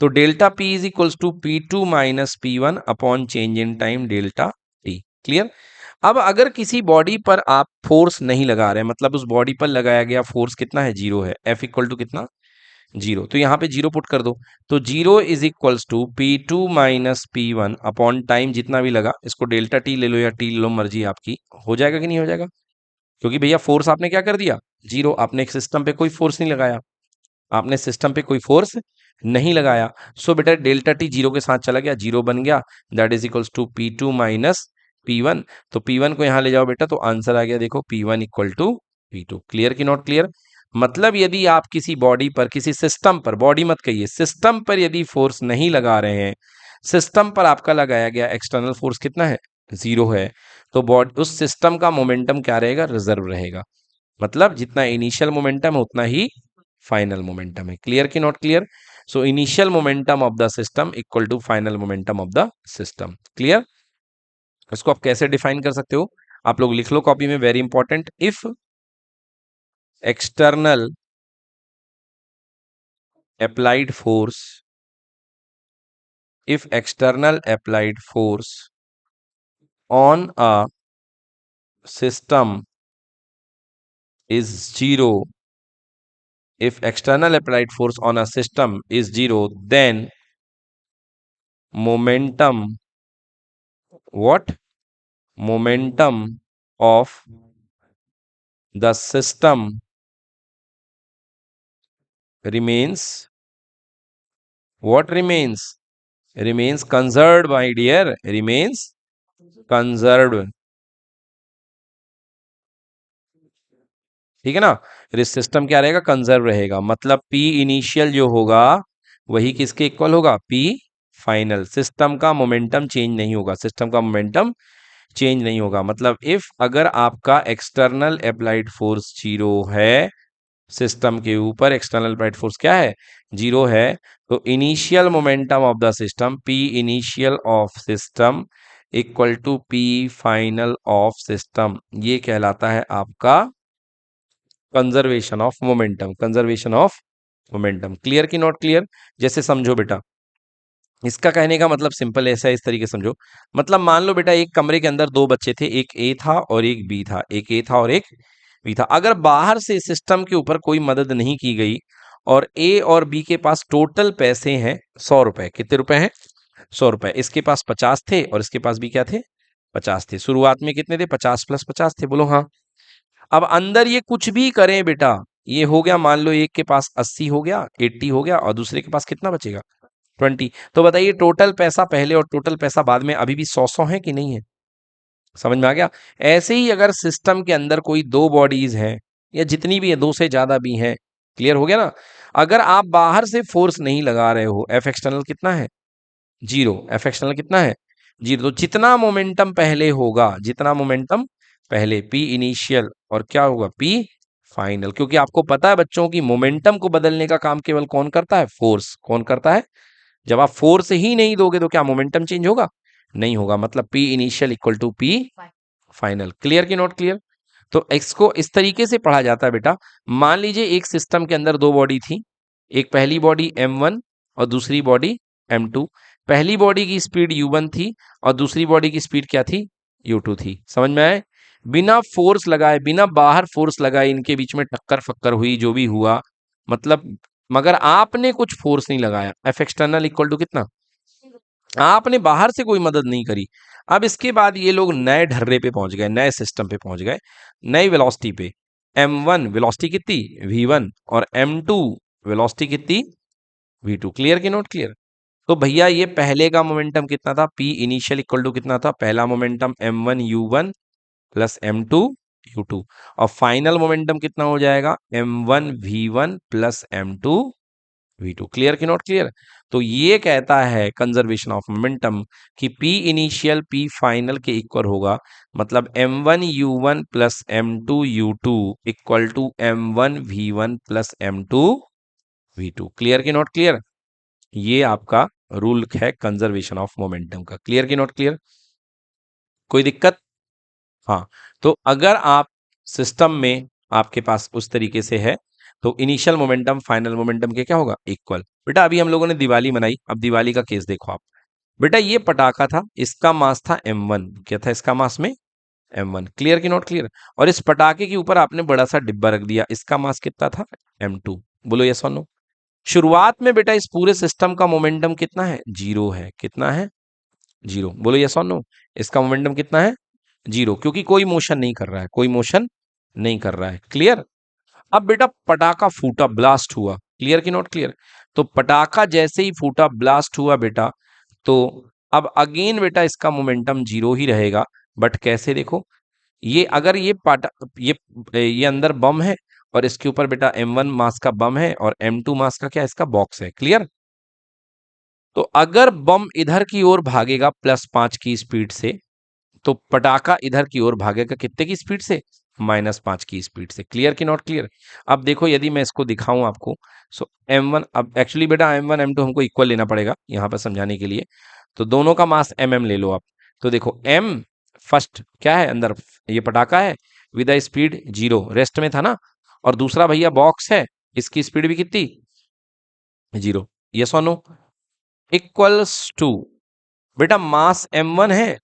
A: तो delta P is equals to P two minus P one upon change in time delta T. Clear? अब अगर किसी body पर आप फोर्स नहीं लगा रहे, मतलब उस बॉडी पर लगाया गया फोर्स कितना है, जीरो है, एफ इक्वल टू कितना, जीरो, तो यहाँ पे जीरो पुट कर दो। तो zero is equals to P two minus P one upon time जितना भी लगा, इसको डेल्टा टी ले लो या टी ले लो, मर्जी आपकी। हो जाएगा कि नहीं हो जाएगा? क्योंकि भैया फोर्स आपने क्या कर दिया, जीरो। आपने एक सिस्टम पे कोई फोर्स नहीं लगाया, आपने सिस्टम पे कोई फोर्स नहीं लगाया। सो बेटा डेल्टा टी जीरो के साथ चला गया, जीरो बन गया, that is equals to P two minus P one. तो पी वन को यहां ले जाओ बेटा, तो आंसर आ गया देखो P one equal to P two. Clear की नॉट क्लियर? मतलब यदि आप किसी बॉडी पर, किसी सिस्टम पर, बॉडी मत कहिए, सिस्टम पर यदि फोर्स नहीं लगा रहे हैं, सिस्टम पर आपका लगाया गया एक्सटर्नल फोर्स कितना है, जीरो है, तो बॉडी उस सिस्टम का मोमेंटम क्या रहेगा, रिजर्व रहेगा। मतलब जितना इनिशियल मोमेंटम है उतना ही फाइनल मोमेंटम है। क्लियर की not clear? So initial momentum of the system equal to final momentum of the system. Clear? इसको आप कैसे डिफाइन कर सकते हो, आप लोग लिख लो कॉपी में, very important. If external applied force, if external applied force on a system is zero, if external applied force on a system is zero, then momentum, what, momentum of the system remains, what remains, remains conserved my dear, remains conserved। ठीक है ना? फिर इस system क्या रहेगा, conserve रहेगा। मतलब P initial जो होगा वही किसके इक्वल होगा, पी फाइनल। सिस्टम का मोमेंटम चेंज नहीं होगा, सिस्टम का मोमेंटम चेंज नहीं होगा। मतलब इफ अगर आपका एक्सटर्नल अप्लाइड फोर्स जीरो है, सिस्टम के ऊपर एक्सटर्नल अप्लाइड फोर्स क्या है, जीरो है, तो initial momentum of the system, P initial of system equal to P final of system, ये कहलाता है आपका conservation of momentum, conservation of momentum. Clear की नॉट क्लियर? जैसे समझो बेटा, इसका कहने का मतलब सिंपल ऐसा है, इस तरीके से समझो। मतलब मान लो बेटा एक कमरे के अंदर दो बच्चे थे, एक ए था और एक बी था, एक ए था और एक बी था। अगर बाहर से सिस्टम के ऊपर कोई मदद नहीं की गई और ए और बी के पास टोटल पैसे हैं 100 रुपए, कितने रुपए हैं, 100 रुपए। इसके पास 50 थे और इसके पास भी क्या थे, 50 थे। शुरुआत में कितने थे, 50 प्लस 50 थे, बोलो हाँ। अब अंदर ये कुछ भी करें बेटा, ये हो गया, मान लो एक के पास 80 हो गया, 80 हो गया, और दूसरे के पास कितना बचेगा, 20। तो बताइए टोटल पैसा पहले और टोटल पैसा बाद में अभी भी 100 है कि नहीं है? समझ में आ गया? ऐसे ही अगर सिस्टम के अंदर कोई दो बॉडीज हैं या जितनी भी है, दो से ज्यादा भी हैं, क्लियर हो गया ना? अगर आप बाहर से फोर्स नहीं लगा रहे हो, एफ एक्सटर्नल कितना है, जीरो, एफ एक्सटर्नल कितना है, जीरो। तो जितना मोमेंटम पहले होगा, जितना मोमेंटम पहले, पी इनिशियल और क्या होगा, पी फाइनल। क्योंकि आपको पता है बच्चों की मोमेंटम को बदलने का काम केवल कौन करता है, फोर्स। कौन करता है? जब आप फोर्स ही नहीं दोगे तो क्या मोमेंटम चेंज होगा, नहीं होगा। मतलब P initial equal to P final. Clear की नॉट क्लियर? तो इसको इस तरीके से पढ़ा जाता है बेटा। मान लीजिए एक सिस्टम के अंदर दो बॉडी थी, एक पहली बॉडी m1 और दूसरी बॉडी m2। पहली बॉडी की स्पीड u1 थी और दूसरी बॉडी की स्पीड क्या थी, u2 थी। समझ में आए? बिना फोर्स लगाए, बिना बाहर फोर्स लगाए इनके बीच में टक्कर फक्कर हुई, जो भी हुआ, मतलब मगर आपने कुछ फोर्स नहीं लगाया। एफ एक्सटर्नल इक्वल टू कितना, आपने बाहर से कोई मदद नहीं करी। अब इसके बाद ये लोग नए ढर्रे पे पहुंच गए, नए सिस्टम पे पहुंच गए, नई वेलोसिटी पे। m1 वेलोसिटी कितनी, v1, और m2 वेलोसिटी कितनी, v2। क्लियर की नोट क्लियर? तो भैया ये पहले का मोमेंटम कितना था, p इनिशियल इक्वल टू कितना था, पहला momentum m1 u1 plus m2 u2, और फाइनल मोमेंटम कितना हो जाएगा, m1 v1 plus m2 v2। Clear की नोट क्लियर? तो ये कहता है कंजर्वेशन ऑफ मोमेंटम कि P इनिशियल P फाइनल के इक्वल होगा, मतलब m1u1 plus m2u2 equal to m1v1 plus m2v2। Clear की नॉट क्लियर? ये आपका रूल है कंजर्वेशन ऑफ मोमेंटम का। क्लियर की नॉट क्लियर? कोई दिक्कत? हाँ, तो अगर आप सिस्टम में आपके पास उस तरीके से है तो इनिशियल मोमेंटम फाइनल मोमेंटम के क्या होगा? इक्वल। बेटा अभी हम लोगों ने दिवाली मनाई, अब दिवाली का केस देखो आप। बेटा ये पटाखा था, इसका मास था m1। क्या था इसका मास में? m1। क्लियर की नॉट क्लियर? और इस पटाखे के ऊपर आपने बड़ा सा डिब्बा रख दिया, इसका मास कितना था? m2। बोलो यस और नो। शुरुआत में बेटा इस पूरे सिस्टम का मोमेंटम कितना है? जीरो है। कितना है? जीरो। बोलो यस और नो। इसका मोमेंटम कितना है? जीरो, क्योंकि कोई मोशन नहीं कर रहा है, कोई मोशन नहीं कर रहा है। क्लियर? अब बेटा पटाखा फूटा, ब्लास्ट हुआ। क्लियर की नॉट क्लियर? तो पटाखा जैसे ही फूटा, ब्लास्ट हुआ बेटा, तो अब अगेन बेटा इसका मोमेंटम जीरो ही रहेगा। बट कैसे? देखो, ये अगर ये अंदर बम है और इसके ऊपर बेटा m1 मास का बम है और m2 मास का क्या इसका बॉक्स है। क्लियर? तो अगर बम इधर की ओर भागेगा +5 की स्पीड से, तो पटाखा इधर की ओर भागेगा कितने की स्पीड से? -5 की स्पीड से। क्लियर की नॉट क्लियर? अब देखो यदि मैं इसको दिखाऊं आपको, सो m1, अब एक्चुअली बेटा m1 m2 हमको इक्वल लेना पड़ेगा यहां पर समझाने के लिए, तो दोनों का मास mm ले लो आप। तो देखो m फर्स्ट क्या है अंदर, ये पटाखा है विद स्पीड जीरो, रेस्ट में था ना, और दूसरा भैया बॉक्स है, इसकी स्पीड भी कितनी? जीरो। यस और नो? इक्वल्स टू, बेटा मास m1 है,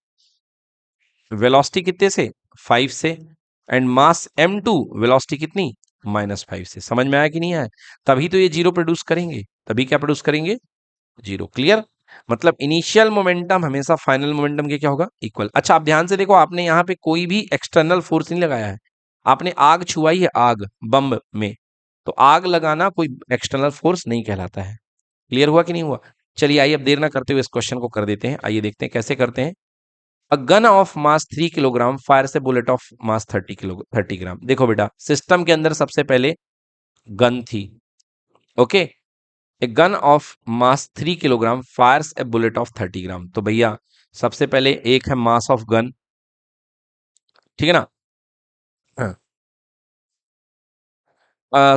A: वेलोसिटी कितने से? 5 से, एंड मास m2 वेलोसिटी कितनी? -5 से। समझ में आया कि नहीं आया? तभी तो ये जीरो प्रोड्यूस करेंगे, तभी क्या प्रोड्यूस करेंगे? जीरो। क्लियर? मतलब इनिशियल मोमेंटम हमेशा फाइनल मोमेंटम के क्या होगा? इक्वल। अच्छा आप ध्यान से देखो, आपने यहाँ पे कोई भी एक्सटर्नल फोर्स नहीं लगाया है, आपने आग छुआई है, आग बम में, तो आग लगाना कोई एक्सटर्नल फोर्स नहीं कहलाता है। क्लियर हुआ कि नहीं हुआ? चलिए आइए अब देर ना करते हुए इस क्वेश्चन को कर देते हैं। आइए देखते हैं कैसे करते हैं। A gun of mass 3 kilogram fire से बुलेट ऑफ मास 30 ग्राम। देखो बेटा सिस्टम के अंदर सबसे पहले गन थी, okay. A gun of mass 3 kilogram fires a bullet of 30 gram. तो भैया सबसे पहले एक है मास ऑफ गन, ठीक है ना? हाँ,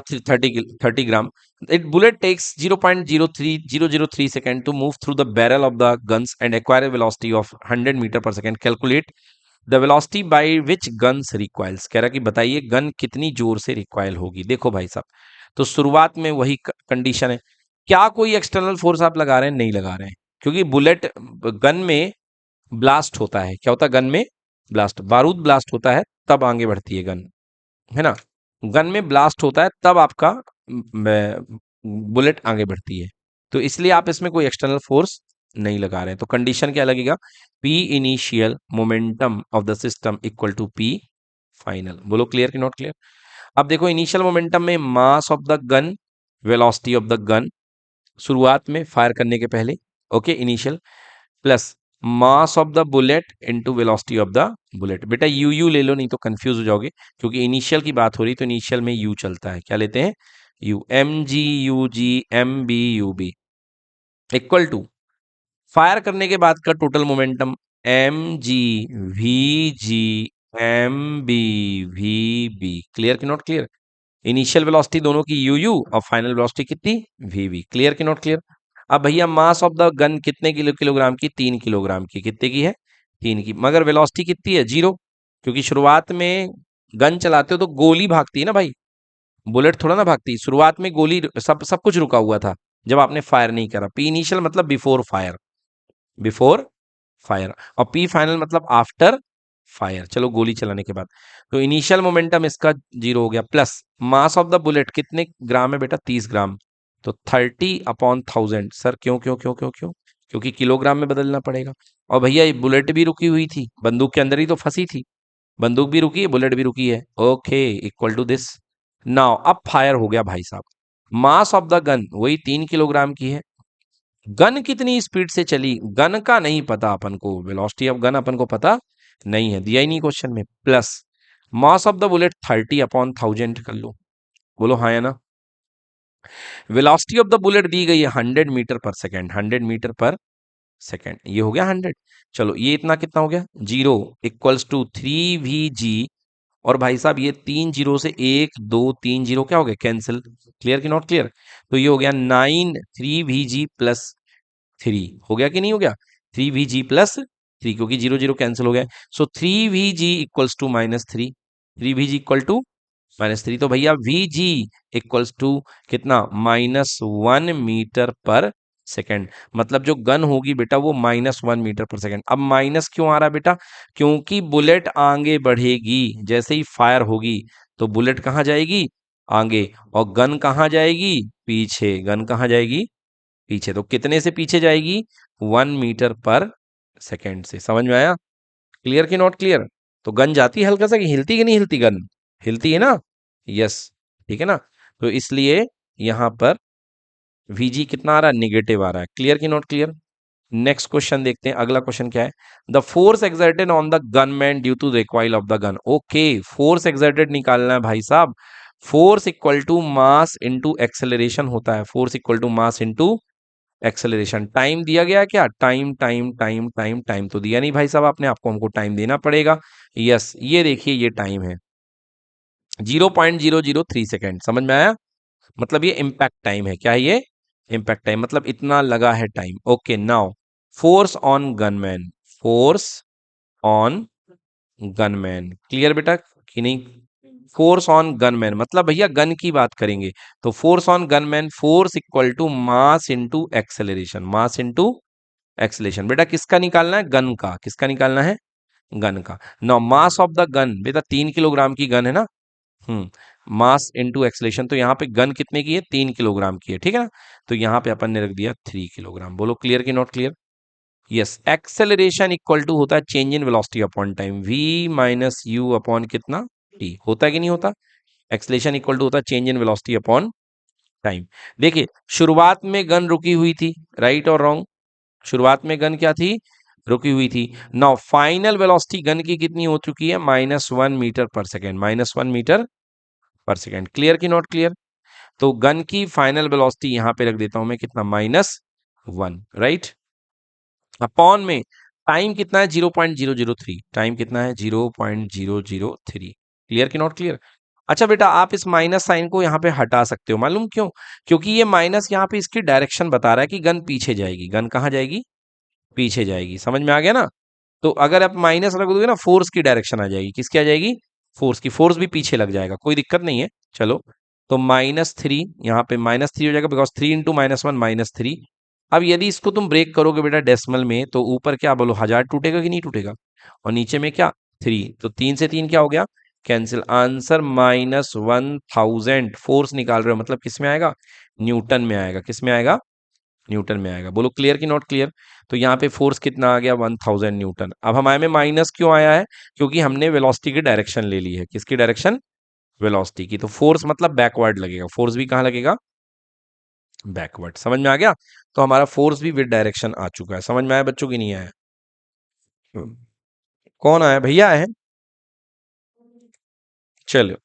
A: 30 gram. It bullet takes 0.03003 second to move through the barrel of the guns and acquire velocity of 100 metre per second. Calculate the velocity by which guns recoils. कह रहा कि बताइए गन कितनी जोर से रिक्वाइल होगी। देखो भाई साहब, तो शुरुआत में वही कंडीशन है, क्या कोई एक्सटर्नल फोर्स आप लगा रहे हैं? नहीं लगा रहे हैं, क्योंकि बुलेट गन में ब्लास्ट होता है। क्या होता है? गन में ब्लास्ट, बारूद ब्लास्ट होता है तब आगे बढ़ती है गन, है ना? गन में ब्लास्ट होता है तब आपका बुलेट आगे बढ़ती है। तो इसलिए आप इसमें कोई एक्सटर्नल फोर्स नहीं लगा रहे हैं। तो कंडीशन क्या लगेगा? P initial momentum of the system equal to P final. बोलो क्लियर कि नॉट क्लियर? अब देखो इनिशियल मोमेंटम में mass of the gun, velocity of the gun शुरुआत में फायर करने के पहले, okay, initial, plus mass of the bullet into velocity of the bullet. बेटा यू ले लो, नहीं तो कंफ्यूज हो जाओगे, क्योंकि इनिशियल की बात हो रही तो इनिशियल में यू चलता है। क्या लेते हैं? U. mg, ug, mb, ub equal to fire करने के बाद का total momentum mg, vg, mb, vb। Clear कि नॉट क्लियर? इनिशियल वेलोसिटी दोनों की यू और फाइनल वेलोसिटी कितनी? वी। क्लियर कि नॉट क्लियर? अब भैया मास ऑफ द गन कितने किलोग्राम की? 3 किलोग्राम की। कितने की है? 3 की। मगर वेलोसिटी कितनी है? जीरो, क्योंकि शुरुआत में गन चलाते हो तो गोली भागती है ना भाई, बुलेट थोड़ा ना भागती। शुरुआत में गोली, सब सब कुछ रुका हुआ था जब आपने फायर नहीं करा। पी इनिशियल मतलब बिफोर फायर, बिफोर फायर, और पी फाइनल मतलब आफ्टर फायर, चलो गोली चलाने के बाद। तो इनिशियल मोमेंटम इसका जीरो हो गया, plus mass of the bullet कितने ग्राम है बेटा? 30 ग्राम। तो 30/1000। सर क्यों क्यों क्यों क्यों क्यों? क्योंकि किलोग्राम में बदलना पड़ेगा। और भैया ये बुलेट भी रुकी हुई थी, बंदूक के अंदर ही तो फंसी थी, बंदूक भी रुकी है, बुलेट भी रुकी है, okay, equal to this. Now अब फायर हो गया भाई साहब, मास ऑफ द गन वही 3 किलोग्राम की है। गन कितनी स्पीड से चली, गन का नहीं पता अपन को, वेलोसिटी ऑफ गन अपन को पता नहीं है, दिया ही नहीं क्वेश्चन में, plus mass of the bullet 30/1000 कर लो। बोलो हाँ या ना? वेलोसिटी ऑफ द बुलेट दी गई है 100 metre per second, 100 metre per second, ये हो गया 100। चलो ये इतना कितना हो गया, 0 इक्वल्स टू 3 VG। और भाई साहब ये 3 जीरो से 1 2 3 0 क्या हो गया, कैंसिल। क्लियर कि नॉट क्लियर। तो ये हो गया 9 3 VG प्लस 3, हो गया कि नहीं हो गया, 3 VG प्लस 3, क्योंकि 0 0 कैंसिल हो गया। So 3 VG equals to -3, 3 VG equal to -3। तो भैया VG इक्वल्स टू कितना, -1 मीटर पर सेकेंड। मतलब जो गन होगी बेटा वो -1 मीटर पर सेकेंड। अब माइनस क्यों आ रहा है बेटा, क्योंकि बुलेट आगे बढ़ेगी, जैसे ही फायर होगी तो बुलेट कहाँ जाएगी, आगे, और गन कहाँ जाएगी, पीछे। गन कहाँ जाएगी, पीछे। तो कितने से पीछे जाएगी, 1 मीटर पर सेकेंड से। समझ में आया, क्लियर कि नॉट क्लियर। तो गन जाती है हल्का सा, कि हिलती कि नहीं हिलती गन, हिलती है ना, यस, ठीक है ना। तो इसलिए यहां पर VG कितना आ रहा है, निगेटिव आ रहा है। क्लियर कि नॉट क्लियर। नेक्स्ट क्वेश्चन देखते हैं, अगला क्वेश्चन क्या है। The force exerted on the gunman due to recoil of the gun. Okay, force exerted निकालना है भाई साहब। Force equal to mass into acceleration होता है, force equal to mass into acceleration. Time दिया गया है क्या, time time time time time तो दिया नहीं भाई साहब आपने, आपको हमको टाइम देना पड़ेगा। यस, ये देखिए ये टाइम है 0.003 सेकेंड। समझ में आया, मतलब ये इम्पैक्ट टाइम है। क्या है ये, इम्पैक्ट टाइम, मतलब इतना लगा है time. Okay, now force on gunman, force on gunman, clear बेटा कि नहीं। फोर्स ऑन गनमैन मतलब भैया गन की बात करेंगे, तो force on gunman, force equal to mass into acceleration, mass into acceleration. बेटा किसका निकालना है, गन का। किसका निकालना है, गन का। Now mass of the gun, बेटा 3 किलोग्राम की गन है ना। मास इनटू एक्सलेशन, तो यहाँ पे गन कितने की है, 3 किलोग्राम की है, ठीक है ना। तो यहाँ पे अपन ने रख दिया 3 किलोग्राम। बोलो क्लियर कि not clear. Yes, acceleration equal to होता है change in velocity upon time, V minus U upon कितना, T। होता है कि नहीं होता, एक्सलेशन इक्वल टू होता है change in velocity upon time. देखिए शुरुआत में गन रुकी हुई थी, राइट और रॉन्ग, शुरुआत में गन क्या थी, रुकी हुई थी। नाउ फाइनल वेलोसिटी गन की कितनी हो चुकी है, -1 metre per second, -1 metre per second. Clear कि नॉट क्लियर। तो गन की फाइनल वेलोसिटी यहां पे रख देता हूं मैं कितना, -1, राइट। अपॉन में टाइम कितना है, 0.003, टाइम कितना है, 0.003। क्लियर कि नॉट क्लियर। अच्छा बेटा आप इस माइनस साइन को यहाँ पे हटा सकते हो, मालूम क्यों, क्योंकि ये माइनस यहाँ पे इसकी डायरेक्शन बता रहा है कि गन पीछे जाएगी। गन कहाँ जाएगी, पीछे जाएगी। समझ में आ गया ना। तो अगर आप माइनस रख दोगे ना, फोर्स की डायरेक्शन आ जाएगी, किसकी आ जाएगी, फोर्स की, फोर्स भी पीछे लग जाएगा, कोई दिक्कत नहीं है। चलो, तो -3, यहाँ पे -3 हो जाएगा, बिकॉज 3 इंटू -1 -3। अब यदि इसको तुम ब्रेक करोगे बेटा डेसिमल में, तो ऊपर क्या बोलो, 1000 टूटेगा कि नहीं टूटेगा, और नीचे में क्या, 3, तो 3 से 3 क्या हो गया, कैंसिल। आंसर -1000। फोर्स निकाल रहे हो मतलब किस में आएगा, न्यूटन में आएगा। किस में आएगा, न्यूटन में आएगा। बोलो क्लियर कि नॉट क्लियर। तो यहाँ पे फोर्स कितना आ गया, 1000 न्यूटन। अब हमारे में माइनस क्यों आया है, क्योंकि हमने वेलोसिटी की डायरेक्शन ले ली है। किसकी डायरेक्शन, वेलोसिटी की। तो फोर्स मतलब बैकवर्ड लगेगा, फोर्स भी कहाँ लगेगा, बैकवर्ड। समझ में आ गया। तो हमारा फोर्स भी विद डायरेक्शन आ चुका है। समझ में आया बच्चों की नहीं आया। कौन आया, भैया आए हैं, चलो